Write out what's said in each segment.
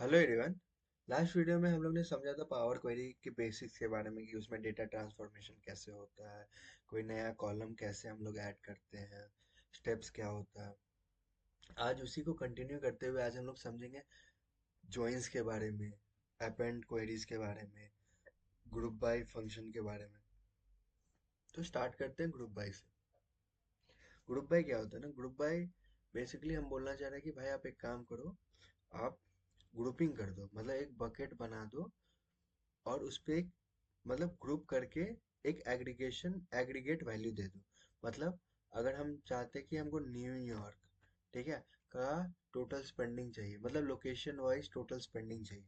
Hello everyone. Last video में हम लोग ने समझा था पावर क्वेरी के बेसिक्स के बारे में कि उसमें डेटा ट्रांसफॉर्मेशन कैसे होता है, कोई नया कॉलम कैसे हम लोग ऐड करते हैं, स्टेप्स क्या होता है। आज उसी को कंटिन्यू करते हुए आज हम लोग समझेंगे जॉइंस के बारे में, अपेंड क्वेरीज के बारे में, ग्रुप बाय फंक्शन के बारे में। तो स्टार्ट करते हैं ग्रुप बाय से। ग्रुप बाय क्या होता है ना, ग्रुप बाय बेसिकली हम बोलना चाह रहे हैं कि भाई आप एक काम करो, आप ग्रुपिंग कर दो, मतलब एक बकेट बना दो और उस पे एक मतलब ग्रुप करके एक एग्रीगेट वैल्यू दे दो। मतलब अगर हम चाहते हैं कि हमको न्यूयॉर्क, ठीक है, का टोटल स्पेंडिंग चाहिए, मतलब लोकेशन वाइज टोटल स्पेंडिंग चाहिए।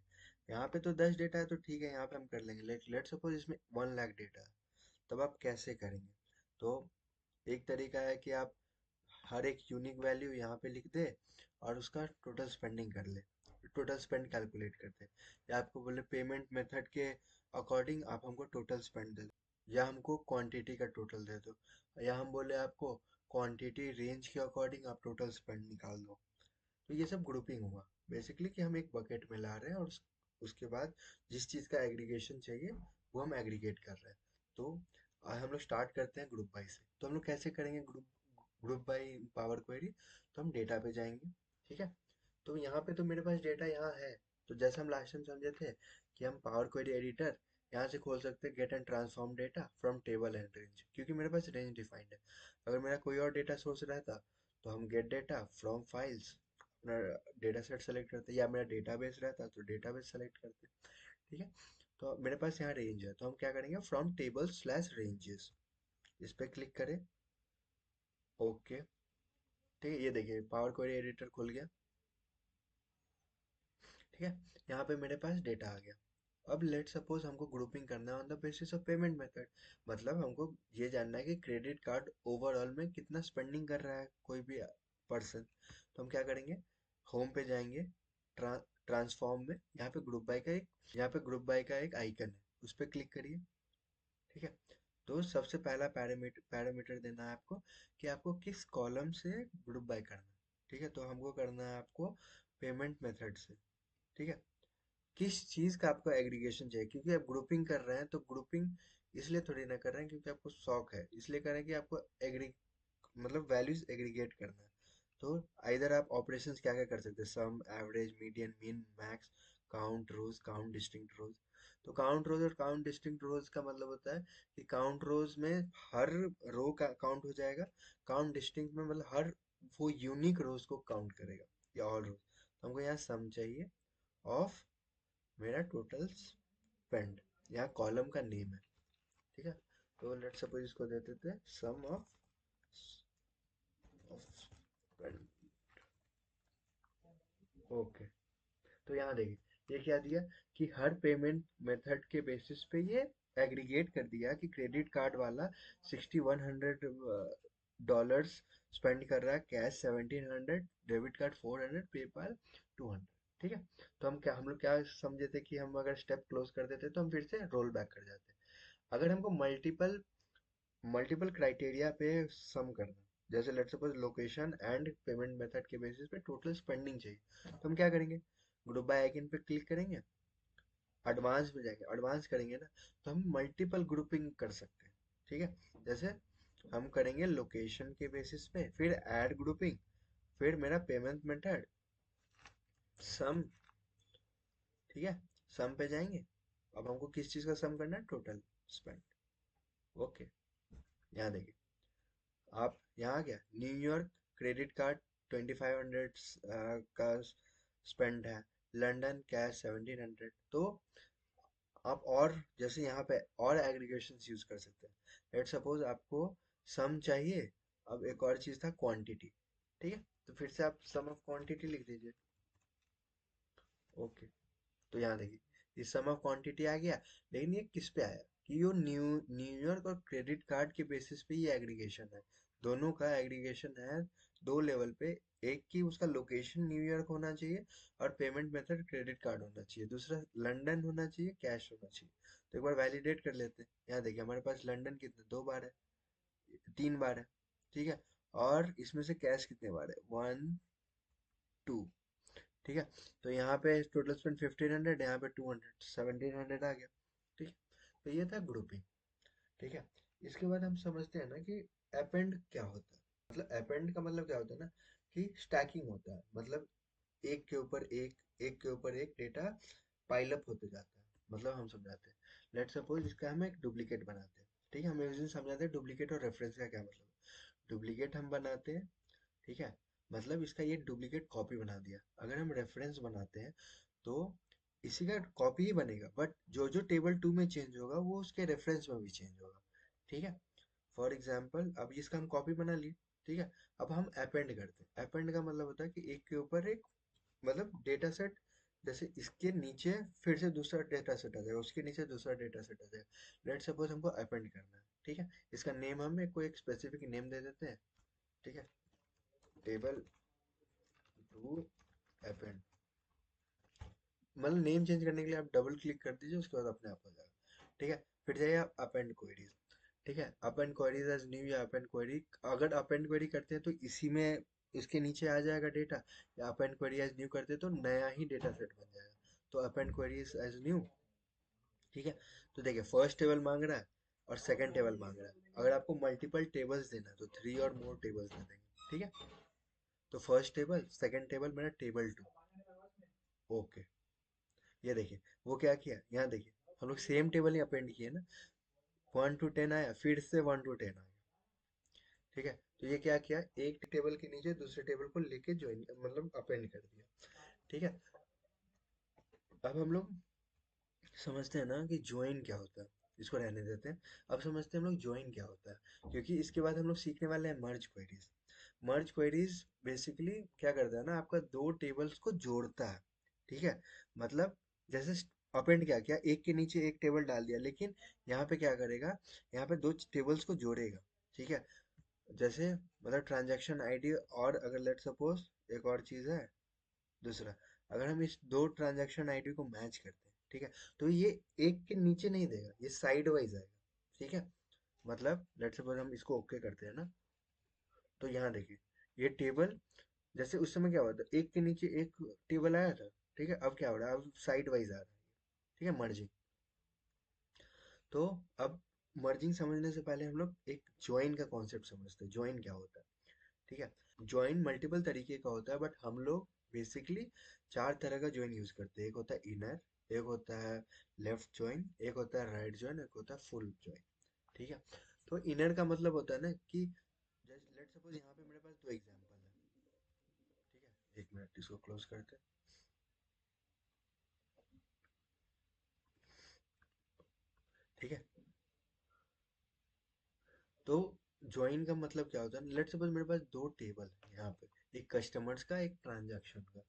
यहाँ पे तो 10 डेटा है तो ठीक है, यहाँ पे हम कर लेंगे। लेट सपोज इसमें 1 लाख डेटा है, तब आप कैसे करेंगे? तो एक तरीका है कि आप हर एक यूनिक वैल्यू यहाँ पे लिख दे और उसका टोटल स्पेंडिंग कर ले, टोटल स्पेंड कैलकुलेट करते। या आपको बोले पेमेंट मेथड के अकॉर्डिंग आप हमको टोटल स्पेंड दे दो, या हमको क्वांटिटी का टोटल दे दो, या हम बोले आपको क्वांटिटी रेंज के अकॉर्डिंग आप टोटल स्पेंड निकाल दो। तो ये सब ग्रुपिंग हुआ बेसिकली, कि हम एक बकेट में ला रहे हैं और उसके बाद जिस चीज़ का एग्रीगेशन चाहिए वो हम एग्रीगेट कर रहे हैं। तो हम लोग स्टार्ट करते हैं ग्रुप बाई से। तो हम लोग कैसे करेंगे group group by power query? तो हम डेटा पे जाएंगे, ठीक है। तो यहाँ पे तो मेरे पास डेटा यहाँ है। तो जैसे हम लास्ट टाइम समझे थे कि हम पावर क्वेरी एडिटर यहाँ से खोल सकते हैं, get and transform data from table and range, क्योंकि मेरे पास रेंज डिफाइंड है। अगर मेरा कोई और डेटा सोर्स रहता तो हम गेट डेटा फ्रॉम फाइल्स अपना डेटा सेट सेलेक्ट करते, या मेरा डेटाबेस रहता तो डेटाबेस सेलेक्ट करते, ठीक है। तो मेरे पास यहाँ रेंज है, तो हम क्या करेंगे, फ्रॉम टेबल स्लैश रेंजेस, इस पे क्लिक करें। ओके, ठीक है, ये देखिए पावर क्वेरी एडिटर खुल गया, ठीक है। यहाँ पे मेरे पास डेटा आ गया। अब लेट सपोज हमको ग्रुपिंग करना है on the basis of payment method, मतलब हमको ये जानना है कि क्रेडिट कार्ड ओवरऑल में कितना स्पेंडिंग कर रहा है कोई भी पर्सन। तो हम क्या करेंगे, होम पे जाएंगे, ट्रांसफॉर्म में यहाँ पे ग्रुप बाय का एक आइकन है, उस पर क्लिक करिए, ठीक है। तो सबसे पहला पैरामीटर देना है आपको कि आपको किस कॉलम से ग्रुप बाय करना है, ठीक है। तो हमको करना है आपको पेमेंट मेथड से, ठीक है। किस चीज का आपको एग्रीगेशन चाहिए, क्योंकि आप ग्रुपिंग कर रहे हैं तो ग्रुपिंग इसलिए थोड़ी ना कर रहे हैं क्योंकि आपको शौक है, इसलिए कर रहे हैं कि आपको एग्री मतलब वैल्यूज एग्रीगेट करना है। तो इधर आप ऑपरेशंस क्या क्या कर सकते हैं, sum, average, median, mean, max, count rows, count distinct rows. तो काउंट रोज और काउंट डिस्टिंक्ट रोज का मतलब होता है कि काउंट रोज में हर रो का काउंट हो जाएगा, काउंट डिस्टिंक्ट में मतलब हर वो यूनिक रोज को काउंट करेगा, या ऑल रोज। तो हमको यहाँ सम चाहिए ऑफ मेरा टोटल स्पेंड, यहाँ कॉलम का नेम है, ठीक है। तो लेट सपोज इसको दे देते हैं सम ऑफ स्पेंड। ओके, तो यहाँ देखिए ये क्या दिया कि हर पेमेंट मेथड के बेसिस पे ये एग्रीगेट कर दिया कि क्रेडिट कार्ड वाला 6100 डॉलर्स स्पेंड कर रहा है, कैश 1700, डेबिट कार्ड 400, पेपाल 200, ठीक है। तो हम लोग क्या समझे थे कि हम अगर स्टेप क्लोज कर देते तो हम फिर से रोल बैक कर जाते। अगर हमको मल्टीपल मल्टीपल क्राइटेरिया पे सम करना, जैसे let's suppose location and payment method के बेसिस पे टोटल स्पेंडिंग चाहिए, तो हम क्या करेंगे, ग्रुप बाय आइकन पे क्लिक करेंगे, एडवांस में जाएंगे, एडवांस करेंगे ना, तो हम मल्टीपल ग्रुपिंग कर सकते हैं, ठीक है। जैसे हम करेंगे लोकेशन के बेसिस पे, फिर ऐड ग्रुपिंग, फिर मेरा पेमेंट मेथड सम, ठीक है। सम पे जाएंगे, अब हमको किस चीज का सम करना है, टोटल स्पेंड। ओके, यहाँ देखिए आप यहाँ आ गया, न्यूयॉर्क क्रेडिट कार्ड 2500 का स्पेंड है, लंदन कैश 1700। तो आप और जैसे यहाँ पे और एग्रीगेशन यूज कर सकते हैं। लेट सपोज आपको सम चाहिए, अब एक और चीज था क्वांटिटी, ठीक है। तो फिर से आप सम ऑफ क्वांटिटी लिख दीजिए। ओके, तो यहाँ देखिए ये सम ऑफ क्वांटिटी आ गया, लेकिन ये किस पे आया कि यो न्यूयॉर्क और क्रेडिट कार्ड के बेसिस पे ये एग्रीगेशन है, दोनों का एग्रीगेशन है दो लेवल पे। एक की उसका लोकेशन न्यूयॉर्क होना चाहिए और पेमेंट मेथड क्रेडिट कार्ड होना चाहिए, दूसरा लंदन होना चाहिए, कैश होना चाहिए। तो एक बार वैलिडेट कर लेते हैं। यहाँ देखिए हमारे पास लंदन कितने, 2 बार है, 3 बार है, ठीक है। और इसमें से कैश कितने बार है, 1 2, ठीक है। तो यहाँ पे टोटल स्पेंड 1500, यहाँ पे 200, 1700 आ गया। ठीक है। तो ये था ग्रुपिंग। ठीक है। इसके बाद हम समझते हैं ना कि अपेंड क्या होता है। मतलब अपेंड का मतलब क्या होता है ना, कि स्टैकिंग होता है। मतलब एक के ऊपर एक, एक के ऊपर एक डेटा पाइल अप होते जाता है। मतलब हम समझाते हैं, लेट सपोज इसका हम एक डुप्लीकेट बनाते हैं। ठीक है, हम इस दिन समझाते हैं डुप्लीकेट और रेफरेंस का क्या मतलब है। डुप्लीकेट हम बनाते हैं, ठीक है, मतलब इसका ये डुप्लीकेट कॉपी बना दिया। अगर हम रेफरेंस बनाते हैं तो इसी का कॉपी ही बनेगा, बट जो जो टेबल टू में चेंज होगा वो उसके रेफरेंस में भी चेंज होगा। ठीक है। फॉर एग्जाम्पल अब इसका हम कॉपी बना लिए। ठीक है। अब हम अपेंड करते हैं। अपेंड का मतलब होता है कि एक के ऊपर एक, मतलब डेटा सेट, जैसे इसके नीचे फिर से दूसरा डेटा सेट आ जाएगा, उसके नीचे दूसरा डेटा सेट आ जाएगा। लेट सपोज हमको अपेंड करना है। ठीक है। इसका नेम हम कोई एक स्पेसिफिक नेम दे देते हैं। ठीक है। टेबल टू अपेंड, मतलब नेम चेंज करने के लिए आप डबल क्लिक कर दीजिए, उसके बाद अपने आप हो जाएगा। ठीक है। फिर जाइए आप अपेंड क्वेरीज। ठीक है। अपेंड क्वेरीज एज न्यू या अपेंड क्वेरी, अगर अपेंड क्वेरी करते हैं तो इसी में इसके नीचे आ जाएगा डेटा, या अपेंड क्वेरी एज न्यू करते हैं तो नया ही डेटा सेट बन जाएगा। तो अपेंड क्वेरीज एज न्यू। ठीक है। तो देखिए फर्स्ट टेबल मांग रहा है और सेकंड टेबल मांग रहा है। अगर आपको मल्टीपल टेबल्स देना है तो 3 और मोर टेबल्स दे देंगे। ठीक है। तो फर्स्ट टेबल, सेकंड टेबल, मेरा टेबल टू। ओके। ये देखिए वो क्या किया, यहाँ देखिए हम लोग सेम टेबल ही अपेंड किए ना। 1 to 10 आया, फिर से 1 to 10 आया। ठीक है। तो ये क्या किया, एक टेबल के नीचे दूसरे टेबल को लेके ज्वाइन, मतलब अपेंड कर दिया। ठीक है। अब हम लोग समझते हैं ना कि ज्वाइन क्या होता है। इसको रहने देते हैं। अब समझते हैं हम लोग ज्वाइन क्या होता है, क्योंकि इसके बाद हम लोग सीखने वाले हैं मर्ज क्वेरीज। मर्ज क्वेरीज बेसिकली क्या करता है ना, आपका दो टेबल्स को जोड़ता है। ठीक है। मतलब जैसे अपेंड क्या किया, एक के नीचे एक टेबल डाल दिया, लेकिन यहाँ पे क्या करेगा, यहाँ पे दो टेबल्स को जोड़ेगा। ठीक है। जैसे मतलब ट्रांजैक्शन आईडी, और अगर लेट सपोज एक और चीज है, दूसरा, अगर हम इस दो ट्रांजैक्शन आईडी को मैच करते हैं, ठीक है, तो ये एक के नीचे नहीं देगा, ये साइड वाइज आएगा। ठीक है। मतलब लेट सपोज हम इसको ओके करते हैं ना, तो यहाँ देखिए ये टेबल, जैसे उस समय क्या हुआ था, एक के नीचे एक टेबल आया था। ठीक है। अब क्या हो रहा है, अब साइड वाइज आ रहा है। ठीक है, मर्जिंग। तो अब मर्जिंग समझने से पहले हम लोग एक ज्वाइन का कॉन्सेप्ट समझते हैं, ज्वाइन क्या होता है। ठीक है। ज्वाइन मल्टीपल तरीके का होता है, बट हम लोग बेसिकली चार तरह का ज्वाइन यूज करते हैं। एक होता है इनर, एक होता है लेफ्ट ज्वाइन, एक होता है राइट ज्वाइन, एक होता है फुल ज्वाइन। ठीक है। तो इनर का मतलब होता है ना कि जैसे लेट सपोज यहाँ पे मेरे पास दो एग्जांपल है। ठीक है, एक मिनट इसको क्लोज करते हैं। ठीक है। तो ज्वाइन का मतलब क्या होता है, लेट सपोज मेरे पास दो टेबल है यहाँ पे, एक कस्टमर्स का एक ट्रांजैक्शन का।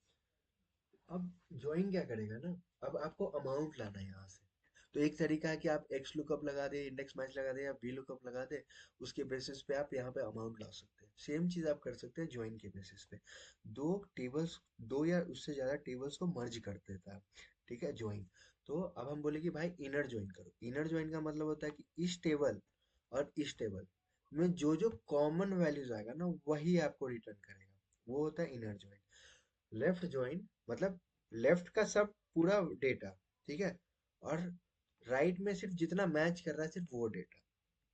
अब ज्वाइन क्या करेगा ना, अब आपको अमाउंट लाना है यहाँ से। तो एक तरीका है कि आप एक्स लुकअप लगा दे, इंडेक्स मैच लगा दे, या वी लुकअप लगा दे, उसके बेसिस पे आप यहाँ पे अमाउंट ला सकते हैं। सेम चीज आप कर सकते हैं ज्वाइन के बेसिस पे। दो टेबल्स, दो या उससे ज्यादा टेबल्स को मर्ज कर देता है। ठीक है, ज्वाइन। तो अब हम बोले कि भाई इनर ज्वाइन करो। इनर ज्वाइन का मतलब होता है कि इस टेबल और इस टेबल में जो जो कॉमन वैल्यूज आएगा ना, वही आपको रिटर्न करेगा। वो होता है इनर ज्वाइन। लेफ्ट ज्वाइन मतलब लेफ्ट का सब पूरा डेटा। ठीक है। और राइट में सिर्फ जितना मैच कर रहा है सिर्फ वो डेटा।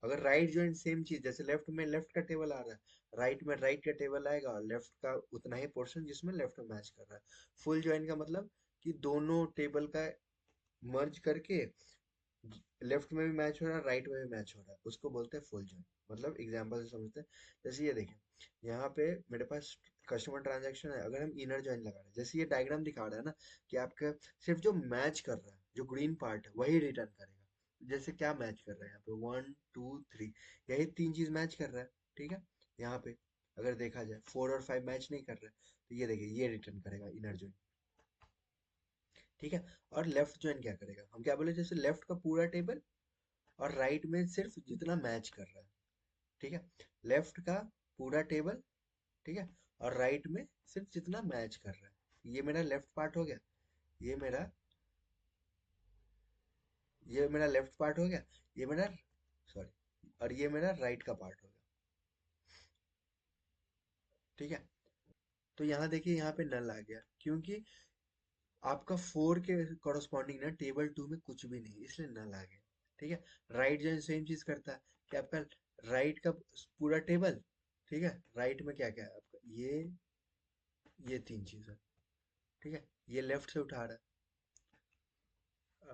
अगर राइट ज्वाइन सेम चीज, जैसे लेफ्ट में लेफ्ट का टेबल आ रहा है, राइट में राइट का टेबल आएगा, और लेफ्ट का उतना ही पोर्शन जिसमें लेफ्ट में मैच कर रहा है। फुल ज्वाइन का मतलब कि दोनों टेबल का मर्ज करके लेफ्ट में भी मैच हो रहा है, राइट में भी मैच हो रहा है, उसको बोलते हैं फुल जॉइन। मतलब एग्जांपल से समझते हैं। जैसे ये देखें, यहाँ पे मेरे पास कस्टमर ट्रांजैक्शन है, अगर हम इनर जॉइन लगा रहे हैं, जैसे ये डायग्राम दिखा रहा है ना, कि आपका सिर्फ जो मैच कर रहा है, जो ग्रीन पार्ट है वही रिटर्न करेगा। जैसे क्या मैच कर रहा है यहाँ पे, 1 2 3, यही तीन चीज मैच कर रहा है। ठीक है। यहाँ पे अगर देखा जाए 4 और 5 मैच नहीं कर रहा है, तो ये देखिए ये रिटर्न करेगा इनर जॉइन। ठीक है। और लेफ्ट ज्वाइन क्या करेगा, हम क्या बोले, जैसे लेफ्ट का पूरा टेबल और राइट में सिर्फ जितना मैच कर रहा है। ठीक है। लेफ्ट का पूरा टेबल, ठीक है, और राइट में सिर्फ जितना मैच कर रहा है। ये मेरा लेफ्ट पार्ट हो गया। ये मेरा ये मेरा लेफ्ट पार्ट हो गया। ये मेरा, सॉरी, और ये मेरा राइट का पार्ट हो गया। ठीक है। तो यहाँ देखिए यहाँ पे नल आ गया, क्योंकि आपका 4 के कॉरस्पॉन्डिंग ना टेबल 2 में कुछ भी नहीं, इसलिए नल आ गया। ठीक है। राइट जो सेम चीज करता है कि आपका राइट का पूरा टेबल, ठीक है, राइट में क्या क्या है आपका, ये 3 चीज है। ठीक है। ये लेफ्ट से उठा रहा है।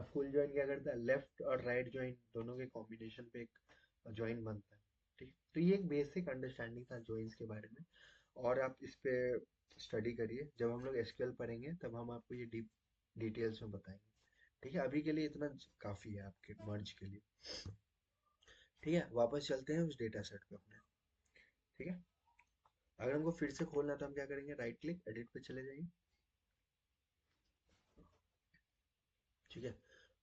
फुल ज्वाइन क्या करता है, लेफ्ट और राइट ज्वाइन दोनों के कॉम्बिनेशन पे एक ज्वाइन बनता है। ठीक है? तो ये एक बेसिक अंडरस्टैंडिंग था ज्वाइंस के बारे में, और आप इस पे स्टडी करिए, जब हम लोग एसक्यूएल पढ़ेंगे तब हम आपको ये डीप डिटेल्स में बताएंगे। ठीक है, अभी के लिए इतना काफी है आपके मर्ज के लिए। ठीक है, वापस चलते हैं उस डेटा सेट पे अपने। ठीक है। अगर हमको फिर से खोलना है तो हम क्या करेंगे, राइट क्लिक एडिट पे चले जाएंगे। ठीक है।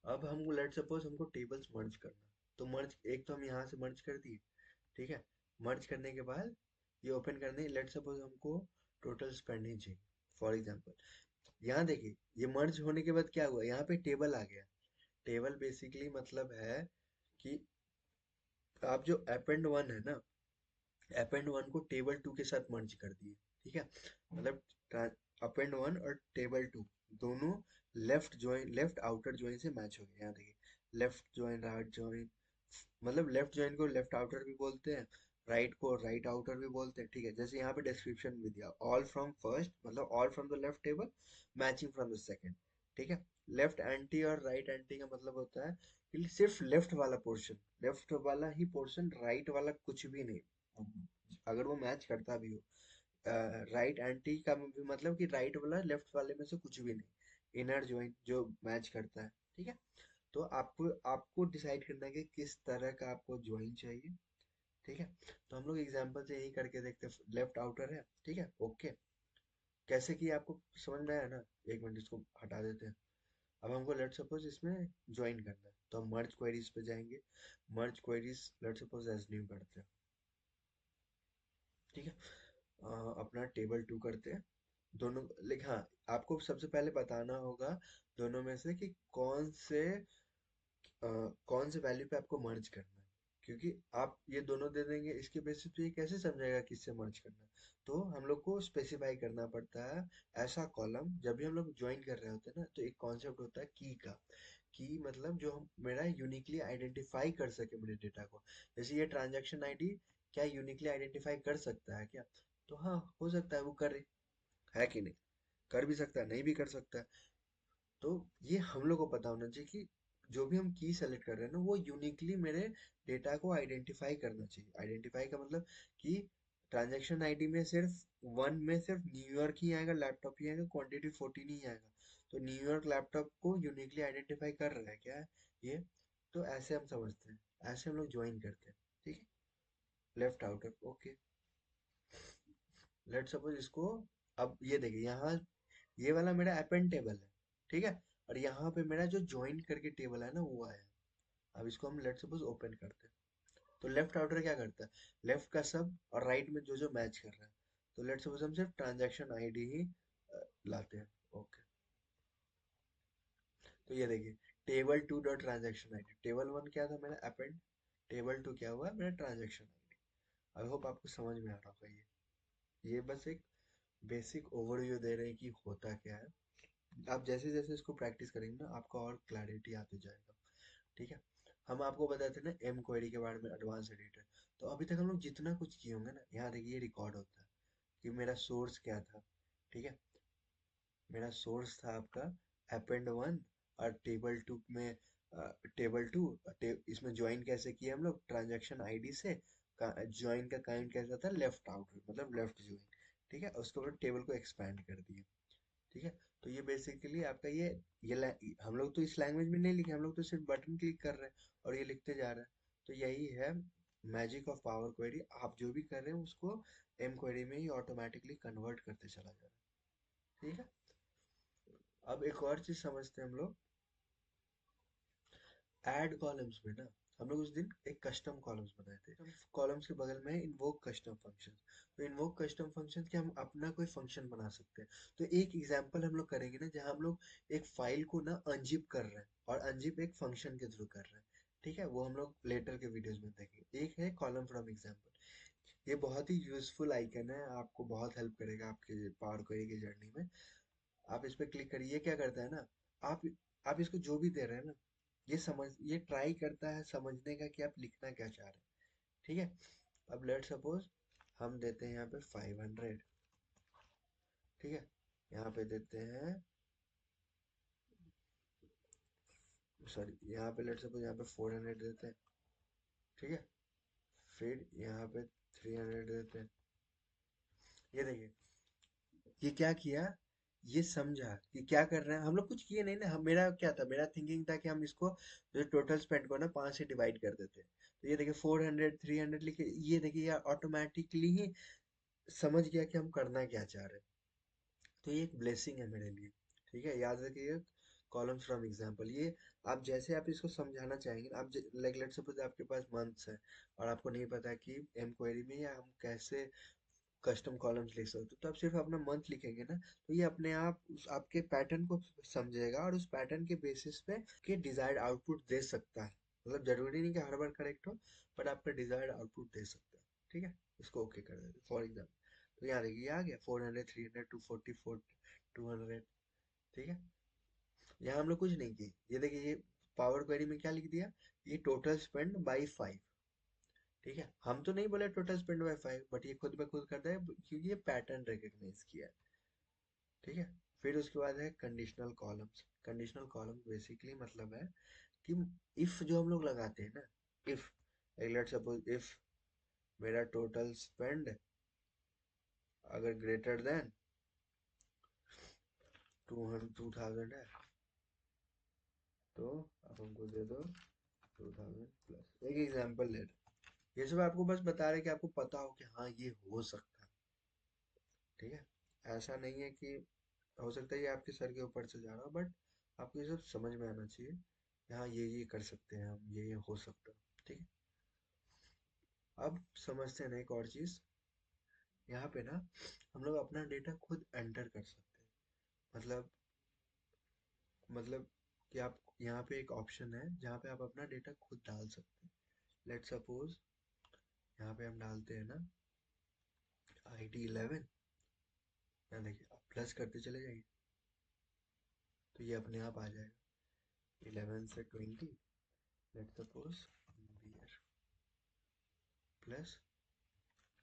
अब हमको लेट सपोज हमको टेबल्स मर्ज करना, तो मर्ज एक तो हम यहाँ से मर्ज कर दिए। ठीक है। मर्ज करने के बाद ये ओपन करने, लेट सपोज हमको टोटल स्पेंडिंग चाहिए फॉर एग्जांपल। यहाँ देखिए ये मर्ज होने के बाद क्या हुआ, यहाँ पे टेबल आ गया। टेबल बेसिकली मतलब है कि आप जो अपेंड वन है ना, अपेंड वन को टेबल टू के साथ मर्ज कर दिए। ठीक है। मतलब अपेंड वन और टेबल टू दोनों left join, left outer join से मैच हो गए। यहाँ देखिए लेफ्ट ज्वाइन, राइट ज्वाइन, मतलब लेफ्ट ज्वाइन को लेफ्ट आउटर भी बोलते हैं, राइट को राइट आउटर भी बोलते हैं। ठीक है। जैसे यहाँ पे डिस्क्रिप्शन भी दिया, ऑल फ्रॉम फर्स्ट मतलब all from the left table matching from the second. ठीक है। लेफ्ट एंटी और राइट एंटी का मतलब होता है कि सिर्फ लेफ्ट वाला पोर्शन, लेफ्ट वाला ही पोर्शन, राइट वाला कुछ भी नहीं, अगर वो मैच करता भी हो। राइट एंटी का भी मतलब कि राइट वाला लेफ्ट वाले में से कुछ भी नहीं, इनर ज्वाइन जो मैच करता है। ठीक है। तो आपको आपको डिसाइड करना है कि किस तरह का आपको ज्वाइन चाहिए। ठीक है। तो हम लोग एग्जांपल से यही करके देखते हैं, लेफ्ट आउटर है। ठीक है। ओके, कैसे किया आपको समझ में आया ना। एक मिनट इसको हटा देते हैं। अब हमको लेट सपोज इसमें ज्वाइन करना है, तो हम मर्ज क्वेरीज पे जाएंगे। Merge queries let suppose as new करते हैं। ठीक है। अपना टेबल टू करते हैं दोनों। लेकिन हाँ, आपको सबसे पहले बताना होगा दोनों में से कि कौन से वैल्यू पे आपको मर्ज करना है, क्योंकि आप ये दोनों दे देंगे, इसके बेसिस पे ये कैसे समझेगा किससे मर्ज करना है। तो हम लोग को स्पेसिफाई करना पड़ता है ऐसा कॉलम। जब भी हम लोग ज्वाइन कर रहे होते हैं ना, तो एक कॉन्सेप्ट होता है की का। की मतलब जो हम मेरा यूनिकली आइडेंटिफाई कर सके मेरे डेटा को। जैसे ये ट्रांजैक्शन आईडी क्या यूनिकली आइडेंटिफाई कर सकता है क्या, तो हाँ हो सकता है वो करे, है कि नहीं, कर भी सकता है नहीं भी कर सकता है। तो ये हम लोग को पता होना चाहिए कि जो भी हम की सेलेक्ट कर रहे हैं ना, वो यूनिकली मेरे डेटा को आइडेंटिफाई करना चाहिए। आइडेंटिफाई का मतलब कि ट्रांजैक्शन आईडी में सिर्फ वन में सिर्फ न्यूयॉर्क ही आएगा, लैपटॉप ही आएगा, क्वांटिटी 14 ही आएगा। तो न्यूयॉर्क लैपटॉप को यूनिकली आइडेंटिफाई कर रहा है क्या है ये। तो ऐसे हम समझते हैं, ऐसे हम लोग ज्वाइन करते हैं। ठीक है। Left outer okay. Let suppose इसको, अब ये देखिए यहाँ ये वाला मेरा अपेंड टेबल है। ठीक है। और यहाँ पे मेरा जो ज्वाइन करके टेबल है ना वो आया। अब इसको हम लेट सपोज ओपन करते हैं। तो लेफ्ट आउटर क्या करता है, लेफ्ट का सब और राइट में जो जो मैच कर रहा है। तो लेट सपोज हम सिर्फ ट्रांजैक्शन आईडी ही लाते हैं। ओके। तो ये देखिए table to dot transaction ID, table one क्या था मेरा अपेंड, टेबल टू क्या हुआ मेरा ट्रांजेक्शन आईडी। आई होप आपको समझ में आ रहा होगा ये बस एक बेसिक ओवरव्यू दे रहे हैं कि होता क्या है। आप जैसे जैसे इसको प्रैक्टिस करेंगे ना, आपको और क्लैरिटी आते जाएगा। ठीक है। हम आपको बताते हैं ना एम क्वेरी के बारे में, एडवांस एडिटर। तो अभी तक हम लोग जितना कुछ किए होंगे ना, यहाँ देखिए रिकॉर्ड होता है कि मेरा सोर्स क्या था। ठीक है। मेरा सोर्स था आपका अपेंड वन, और टेबल टू में टेबल टू इसमें ज्वाइन कैसे किया हम लोग ट्रांजैक्शन आईडी से। ज्वाइन का काइंड कैसा था, लेफ्ट आउट मतलब लेफ्ट ज्वाइन। ठीक है। उसके बाद टेबल को एक्सपैंड कर दिया। ठीक है। तो ये बेसिकली आपका हम लोग तो इस लैंग्वेज में नहीं लिखे, हम लोग तो सिर्फ बटन क्लिक कर रहे हैं और ये लिखते जा रहे हैं। तो यही है मैजिक ऑफ पावर क्वेरी, आप जो भी कर रहे हैं उसको एम क्वेरी में ही ऑटोमेटिकली कन्वर्ट करते चला जा रहा है। ठीक है। अब एक और चीज समझते हैं हम लोग, ऐड कॉलम्स में ना हम लोग उस दिन एक कस्टम कॉलम्स बनाए थे। कॉलम्स के बगल में इन्वोक कस्टम फंक्शन। तो इन्वोक कस्टम फंक्शन के हम अपना कोई फंक्शन बना सकते हैं। तो एक एग्जांपल हम लोग करेंगे ना, जहाँ हम लोग एक फाइल को ना अनजिप कर रहे हैं, और अनजिप एक फंक्शन के थ्रू कर रहे हैं। ठीक है। वो हम लोग लेटर के वीडियोस में देखेंगे। एक है कॉलम फ्रॉम एग्जांपल। ये बहुत ही यूजफुल आइकन है, आपको बहुत हेल्प करेगा आपके पावर क्वेरी की जर्नी में। आप इस पे क्लिक करिए। ये क्या करता है ना, आप आप इसको जो भी दे रहे हैं ना, ये ट्राई करता है समझने का कि आप लिखना क्या चाह रहे हैं। ठीक है। अब लेट सपोज हम देते हैं यहाँ पे 500। ठीक है। यहाँ पे देते हैं, सॉरी, यहाँ पे लेट सपोज यहाँ पे 400 देते हैं। ठीक है। फिर यहाँ पे 300 देते हैं। ये देखिए, ये क्या किया, ये समझा कि क्या कर रहे हैं हम लोग, कुछ किए नहीं ना। हम मेरा क्या था, मेरा थिंकिंग था कि हम इसको जो टोटल स्पेंड को ना 5 से डिवाइड कर देते। तो ये देखिए 400 300 लिखे, ये देखिए यार ऑटोमेटिकली ही समझ गया कि हम करना क्या चाह रहे हैं। तो ये एक ब्लेसिंग है मेरे लिए। ठीक है, याद रखिए, कॉलम्स फ्रॉम एग्जाम्पल। ये आप जैसे आप इसको समझाना चाहेंगे, आप लाइक लेट्स सपोज आपके पास मंथ्स है और आपको नहीं पता कि एम क्वेरी में या हम कैसे कस्टम कॉलम्स लिख सकते हो, तो आप सिर्फ अपना मंथ लिखेंगे ना, तो ये अपने आप आपके पैटर्न को समझेगा और उस पैटर्न के बेसिस पे के डिजायर्ड आउटपुट दे सकता है। मतलब जरूरी नहीं कि हर बार करेक्ट हो, बट आपका डिजायर्ड आउटपुट दे सकता है। ठीक है। इसको ओके कर देते फॉर एग्जाम्पल। तो यहाँ देखिए, ये आ गया 400 300 244 200। ठीक है। यहाँ हम लोग कुछ नहीं किए। ये देखिए, ये पावर क्वेरी में क्या लिख दिया, ये टोटल स्पेंड बाई 5। ठीक है। हम तो नहीं बोले टोटल स्पेंड बाय 5, बट ये खुद ब खुद करता है क्योंकि ये पैटर्न रिकॉग्नाइज किया है। ठीक है। फिर उसके बाद है conditional columns. Conditional column basically मतलब है कि इफ जो हम लोग लगाते हैं ना, इफ लेट सपोज इफ मेरा टोटल स्पेंड अगर ग्रेटर देन 2000 है, तो आप हमको दे दो 2000 प्लस। एक एग्जांपल ले रहे, ये सब आपको बस बता रहे कि आपको पता हो कि हाँ ये हो सकता है। ठीक है। ऐसा नहीं है कि, हो सकता है ये आपके सर के ऊपर से जा रहा हो, बट आपको ये सब समझ में आना चाहिए कि हाँ ये कर सकते हैं हम, ये हो सकता है। ठीक है। अब समझते हैं ना एक और चीज। यहाँ पे ना हम लोग अपना डेटा खुद एंटर कर सकते हैं। मतलब मतलब कि आप यहाँ पे एक ऑप्शन है जहाँ पे आप अपना डेटा खुद डाल सकते हैं। लेट सपोज यहाँ पे हम डालते हैं ना ID 11। यहाँ देखिए, आप प्लस करते चले जाइए तो ये अपने आप आ जाएगा। 11 से 20, लेट सपोज बियर, प्लस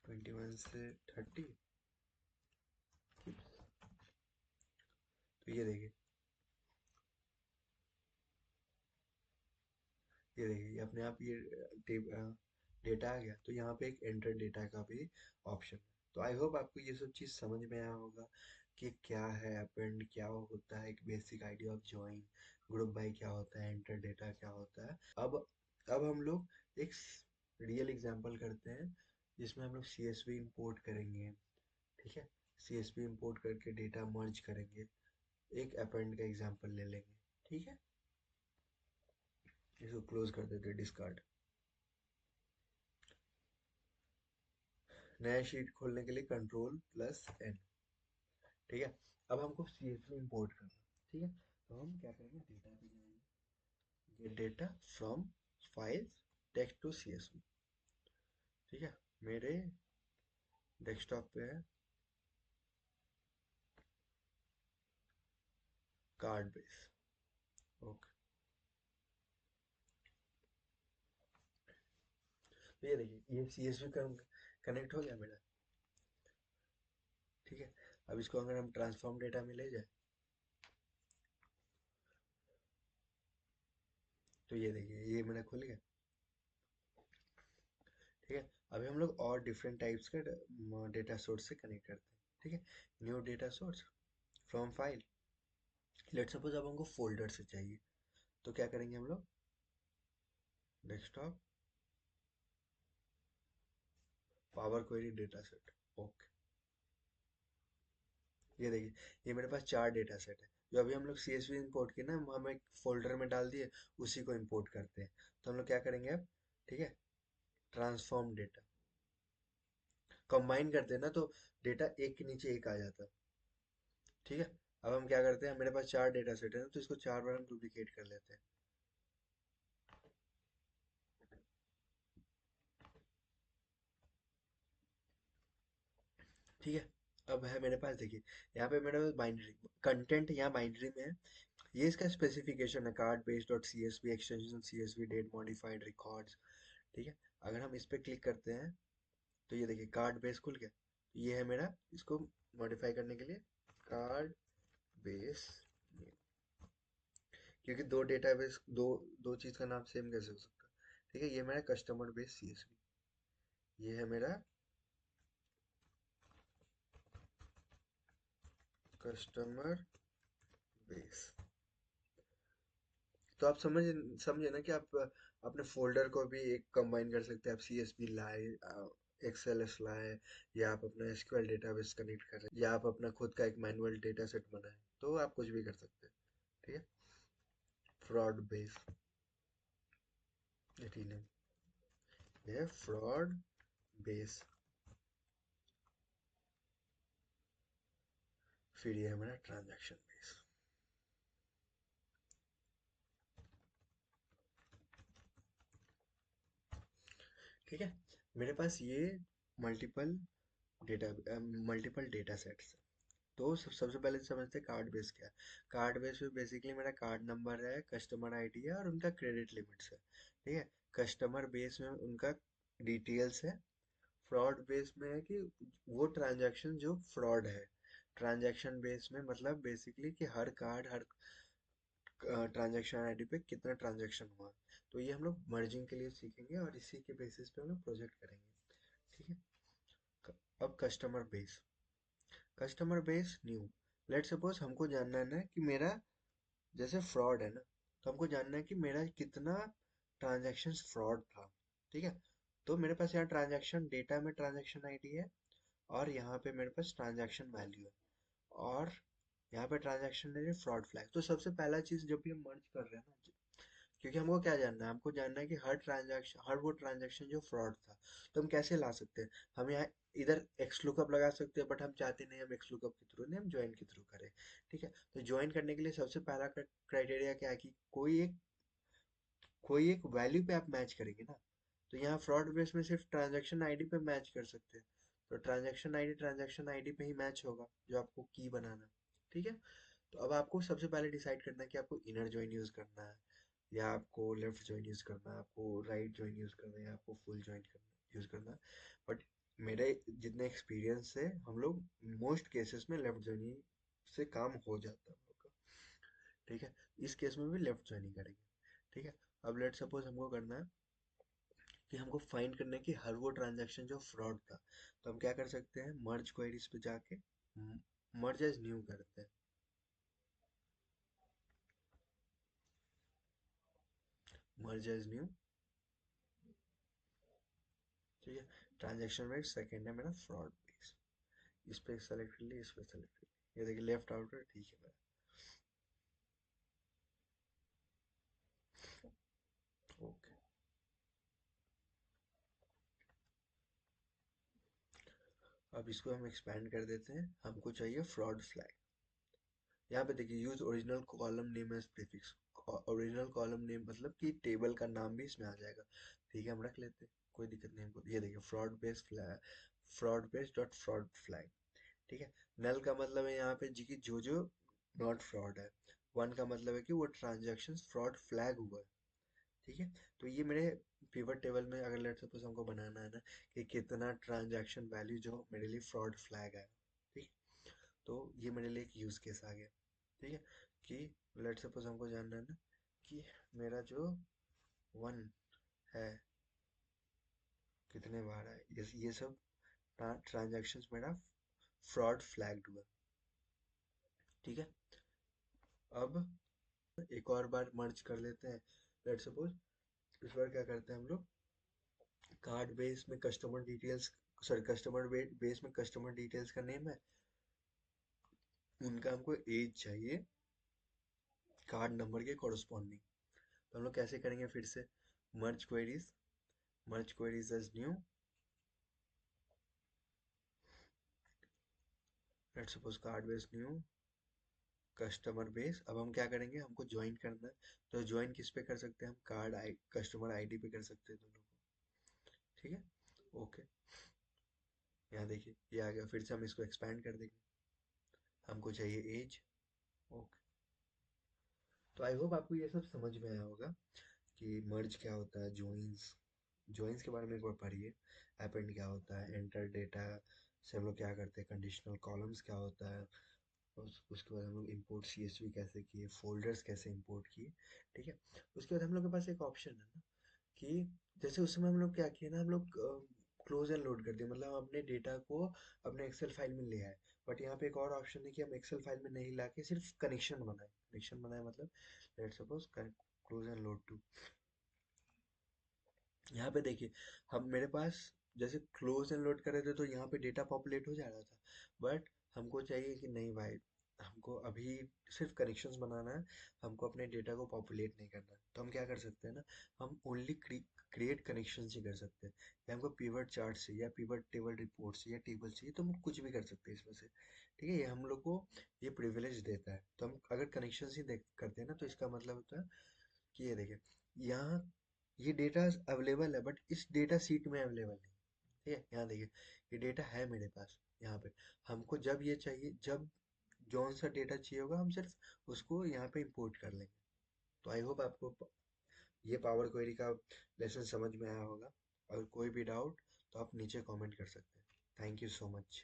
21 से 30। तो ये देखिए ये अपने आप ये डेटा आ गया। तो यहाँ पे एक एंटर डेटा का भी ऑप्शन है। तो आई होप आपको ये सब चीज़ समझ में आया होगा कि क्या है अपेंड, क्या होता है, एक basic idea of join, group by क्या होता है, एंटर डेटा क्या होता है। अब हम लोग एक रियल एग्जांपल करते हैं जिसमें हम लोग CSV इंपोर्ट करेंगे। ठीक है। CSV इंपोर्ट करके डेटा मर्ज करेंगे। एक अपेंड का एग्जांपल ले लेंगे। ठीक है। इसको क्लोज कर देते हैं, डिस्कार्ड। नया शीट खोलने के लिए Ctrl+N। ठीक है। अब हमको CSV इंपोर्ट करना। ठीक है। तो हम क्या करेंगे, डेटा पे जाएंगे, get data from files text to CSV। ठीक है। मेरे डेस्कटॉप पे है कार्ड बेस। ओके। तो ये देखिए, ये CSV का कनेक्ट हो गया मेरा। ठीक है। अब इसको अगर हम ट्रांसफॉर्म डेटा में ले जाए, तो ये देखिए ये मेरा खुल गया। ठीक है। अभी हम लोग और डिफरेंट टाइप्स के डेटा सोर्स से कनेक्ट करते हैं। ठीक है। New data source from file. Let suppose अब हमको फोल्डर से चाहिए, तो क्या करेंगे हम लोग, desktop, power query data set. Okay. ये देखिए, ये मेरे पास 4 डेटा सेट है जो अभी हम लोग CSV इंपोर्ट किए ना, हम एक फोल्डर में डाल दिए, उसी को इंपोर्ट करते हैं। तो हम लोग क्या करेंगे अब, ठीक है, ट्रांसफॉर्म डेटा कंबाइन करते हैं ना, तो डेटा एक के नीचे एक आ जाता है। ठीक है। अब हम क्या करते हैं, मेरे पास 4 डेटा सेट है ना, तो इसको 4 बार हम डुप्लीकेट कर लेते हैं। ठीक है। अब है मेरे पास, देखिए यहाँ पे मेरे पास बाइनरी कंटेंट, यहाँ बाइनरी में है। ये इसका स्पेसिफिकेशन है, card based dot C S V extension C S V date modified records. ठीक है। अगर हम इस पे क्लिक करते हैं तो ये देखिए कार्ड बेस खुल गया। ये है मेरा, इसको मॉडिफाई करने के लिए कार्ड बेस, क्योंकि दो डेटाबेस, दो चीज का नाम सेम कैसे हो सकता है। ठीक है। ये मेरा कस्टमर बेस सीएसवी, ये है मेरा कस्टमर बेस। तो आप समझे ना कि आप अपने फोल्डर को भी एक कंबाइन कर सकते हैं। आप सीएसवी लाए, एक्सएलएस लाए, या आप अपना एसक्यूएल डेटाबेस कनेक्ट कर रहे हैं, या आप अपना खुद का एक मैनुअल डेटा सेट बनाए, तो आप कुछ भी कर सकते हैं। ठीक है। फ्रॉड बेस, ये फ्रॉड बेस। फिर ये है मेरा ट्रांजैक्शन बेस। ठीक है। मेरे पास ये मल्टीपल मल्टीपल डेटा सेट्स। तो सबसे पहले समझते हैं कार्ड बेस क्या है। कार्ड बेस में बेसिकली मेरा कार्ड नंबर है, कस्टमर आईडी है, और उनका क्रेडिट लिमिट्स है। ठीक है। कस्टमर बेस में उनका डिटेल्स है। फ्रॉड बेस में है कि वो ट्रांजैक्शन जो फ्रॉड है। ट्रांजैक्शन बेस में मतलब बेसिकली कि हर कार्ड, हर ट्रांजैक्शन आईडी पे कितना ट्रांजैक्शन हुआ। तो ये हम लोग मर्जिंग के लिए सीखेंगे और इसी के बेसिस पे हम लोग प्रोजेक्ट करेंगे। ठीक है। अब customer base new. Let suppose हमको जानना है ना कि मेरा, जैसे फ्रॉड है ना, तो हमको जानना है कि मेरा कितना ट्रांजैक्शन फ्रॉड था। ठीक है। तो मेरे पास यहाँ ट्रांजैक्शन डेटा में ट्रांजैक्शन आईडी है, और यहाँ पे मेरे पास ट्रांजैक्शन वैल्यू है, और यहाँ पे ट्रांजैक्शन है फ्रॉड फ्लैग। तो सबसे पहला चीज जब भी हम मर्ज कर रहे हैं ना, क्योंकि हमको क्या जानना है, हमको जानना है कि हर वो ट्रांजैक्शन जो फ्रॉड था, तो हम कैसे ला सकते हैं। हम यहाँ इधर एक्स लुकअप लगा सकते हैं, बट हम चाहते नहीं हम एक्स लुकअप के थ्रू नहीं, हम ज्वाइन के थ्रू करें। ठीक है। तो ज्वाइन करने के लिए सबसे पहला क्राइटेरिया क्या है कि कोई एक वैल्यू पे आप मैच करेंगे ना। तो यहाँ फ्रॉड बेस में सिर्फ ट्रांजैक्शन आईडी पे मैच कर सकते हैं। तो ट्रांजैक्शन आईडी पे ही मैच होगा जो आपको की बनाना है। ठीक है। तो अब आपको सबसे पहले डिसाइड करना है कि आपको इनर जॉइन यूज करना है, या आपको लेफ्ट जॉइन यूज करना है, आपको राइट जॉइन यूज करना है, या आपको फुल जॉइन करना यूज करना है। बट मेरे जितने एक्सपीरियंस से हम लोग मोस्ट केसेस में लेफ्ट जॉइनिंग से काम हो जाता है हम लोग का। ठीक है। इस केस में भी लेफ्ट जॉइनिंग करेंगे। ठीक है। अब लेट सपोज हमको करना है कि हमको फाइंड करना है कि हर वो ट्रांजैक्शन जो फ्रॉड था। तो हम क्या कर सकते हैं, मर्ज क्वेरीज पे जाके मर्ज एज न्यू करते हैं। मर्ज एज न्यू। ठीक है। ट्रांजैक्शन रेट सेकंड है मेरा फ्रॉड बेस। इस पे सेलेक्ट कर लिया, इस पे सेलेक्ट कर लिया, ये देखिए लेफ्ट आउटर ठीक है मेरा। ओके। अब इसको हम एक्सपैंड कर देते हैं, हमको चाहिए फ्रॉड फ्लैग। यहाँ पे देखिए use original column name as prefix. Original column name मतलब कि टेबल का नाम भी इसमें आ जाएगा। ठीक है, हम रख लेते हैं, कोई दिक्कत नहीं हमको। ये देखिए fraud base dot fraud flag. ठीक है। नल का मतलब है यहाँ पे जी की जो जो नॉट फ्रॉड है। वन का मतलब है कि वो ट्रांजेक्शन फ्रॉड फ्लैग हुआ है। ठीक है। तो ये मेरे पिवट टेबल में अगर लेट सपोज हमको बनाना है ना कि कितना ट्रांजैक्शन वैल्यू जो मेरे लिए फ्रॉड फ्लैग है। ठीक। तो ये मेरे लिए एक यूज केस आ गया। ठीक है। कि लेट सपोज हमको जानना है ना कि मेरा जो वन है कितने बार है, ये सब ट्रांजैक्शंस मेरा फ्रॉड फ्लैग्ड हुआ। ठीक है। अब एक और बार मर्ज कर लेते हैं। लेट सपोज इस बार क्या करते हैं हम लोग, कार्ड बेस में customer details, sorry customer base में कस्टमर डिटेल्स का नेम है, उनका हमको एज चाहिए कार्ड नंबर के कॉरस्पॉन्डिंग। तो हम लोग कैसे करेंगे, फिर से merge queries, merge queries as new. Let's suppose card base new customer base. अब हम क्या करेंगे, हमको ज्वाइन करना है। तो ज्वाइन किस पे कर सकते हैं हम, कस्टमर आईडी पे कर सकते हैं दोनों को। ठीक है। ओके। यहाँ देखिए ये आ गया, फिर से हम इसको एक्सपैंड कर देंगे, हमको चाहिए एज। ओके। तो आई होप आपको ये सब समझ में आया होगा कि मर्ज क्या होता है, जॉइंस, जॉइंस के बारे में एक बार पढ़िए, अपेंड क्या होता है, एंटर डेटा से हम लोग क्या करते हैं, कंडीशनल कॉलम्स क्या होता है, उसके बाद हम लोग इंपोर्ट सीएसवी कैसे किए, फोल्डर्स कैसे इंपोर्ट किए। ठीक है। उसके बाद हम लोग के पास एक ऑप्शन है ना कि जैसे उस समय हम लोग क्या किए ना, हम लोग क्लोज एंड लोड कर दिए, मतलब हम अपने डेटा को अपने एक्सेल फाइल में ले आए। बट यहाँ पे एक और ऑप्शन है कि हम एक्सेल फाइल में नहीं लाके सिर्फ कनेक्शन बनाए, कनेक्शन बनाए मतलब let's suppose close and load to. यहाँ पे देखिए, हम मेरे पास जैसे क्लोज एंड लोड कर रहे थे तो यहाँ पे डेटा पॉपुलेट हो जा रहा था, बट हमको चाहिए कि नहीं भाई, हमको अभी सिर्फ कनेक्शंस बनाना है, हमको अपने डेटा को पॉपुलेट नहीं करना है। तो हम क्या कर सकते हैं ना, हम ओनली क्रिएट कनेक्शन ही कर सकते हैं, या हमको पिवट चार्ट से या पिवट टेबल रिपोर्ट से या टेबल से, तो हम कुछ भी कर सकते हैं इसमें से। ठीक है, ये हम लोग को ये प्रिविलेज देता है। तो हम अगर कनेक्शन ही देख करते हैं ना, तो इसका मतलब होता है कि ये देखिए, यहाँ ये डेटा अवेलेबल है बट इस डेटा सीट में अवेलेबल नहीं। ठीक है, यहाँ देखिए ये डेटा है मेरे पास यहाँ पे, हमको जब ये चाहिए, जब जौन सा डेटा चाहिए होगा, हम सिर्फ उसको यहाँ पे इंपोर्ट कर लेंगे। तो आई होप आपको ये पावर क्वेरी का लेसन समझ में आया होगा। अगर कोई भी डाउट तो आप नीचे कमेंट कर सकते हैं। Thank you so much.